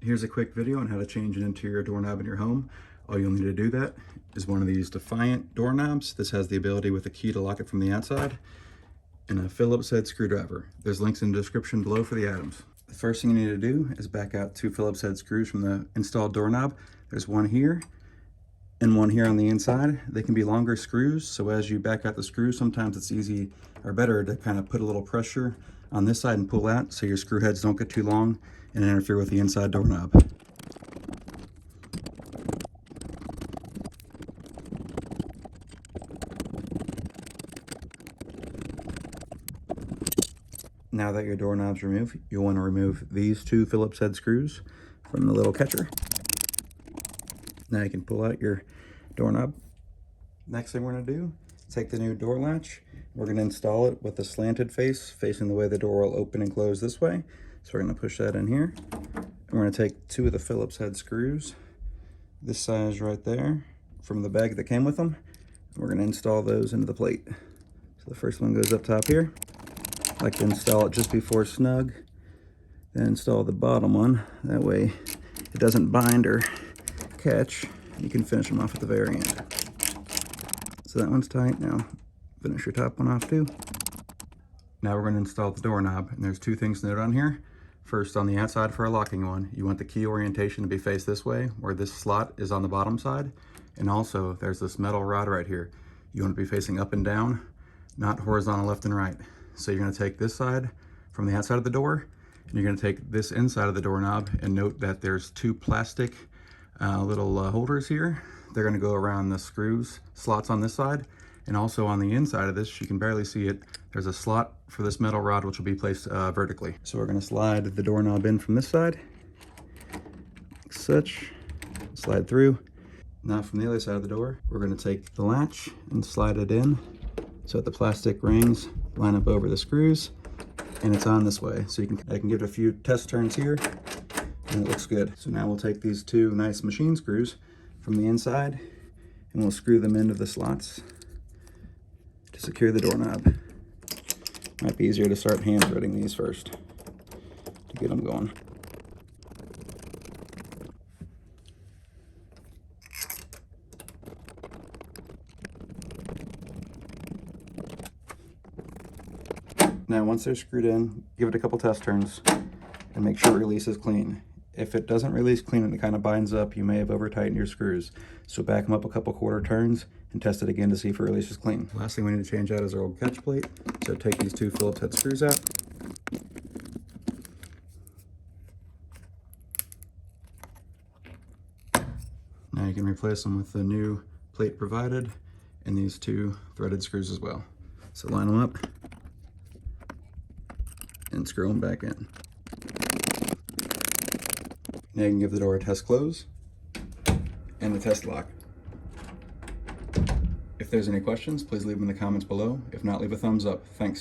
Here's a quick video on how to change an interior doorknob in your home. All you'll need to do that is one of these Defiant doorknobs. This has the ability with a key to lock it from the outside, and a Phillips head screwdriver. There's links in the description below for the items. The first thing you need to do is back out 2 Phillips head screws from the installed doorknob. There's one here and one here on the inside. They can be longer screws, so as you back out the screws, sometimes it's easy or better to kind of put a little pressure on this side and pull out so your screw heads don't get too long and interfere with the inside doorknob. Now that your doorknob's removed, you'll want to remove these 2 Phillips head screws from the little catcher. Now you can pull out your doorknob. Next thing we're going to do, take the new door latch. We're going to install it with a slanted face, facing the way the door will open and close this way. So we're going to push that in here. And we're going to take 2 of the Phillips head screws, this size right there, from the bag that came with them. And we're going to install those into the plate. So the first one goes up top here. I like to install it just before snug, then install the bottom one. That way it doesn't bind or catch. You can finish them off at the very end. So that one's tight. Now finish your top one off too. Now we're going to install the doorknob, and there's 2 things to note on here. First, on the outside for a locking one, you want the key orientation to be faced this way, where this slot is on the bottom side. And also there's this metal rod right here. You want to be facing up and down, not horizontal left and right. So you're going to take this side from the outside of the door, and you're going to take this inside of the doorknob, and note that there's 2 plastic little holders here. They're going to go around the screws slots on this side, and also on the inside of this, you can barely see it, there's a slot for this metal rod which will be placed vertically. So we're going to slide the doorknob in from this side, like such, slide through. Now from the other side of the door, we're going to take the latch and slide it in so that the plastic rings line up over the screws, and it's on this way. So I can give it a few test turns here, and it looks good. So now we'll take these 2 nice machine screws from the inside, and we'll screw them into the slots to secure the doorknob. Might be easier to start hand threading these first to get them going. Now once they're screwed in, give it a couple test turns and make sure it releases clean. If it doesn't release clean and it kind of binds up, you may have over-tightened your screws. So back them up a couple quarter turns and test it again to see if it releases clean. Last thing we need to change out is our old catch plate. So take these 2 Phillips head screws out. Now you can replace them with the new plate provided and these 2 threaded screws as well. So line them up and screw them back in. Now you can give the door a test close and a test lock. If there's any questions, please leave them in the comments below. If not, leave a thumbs up. Thanks.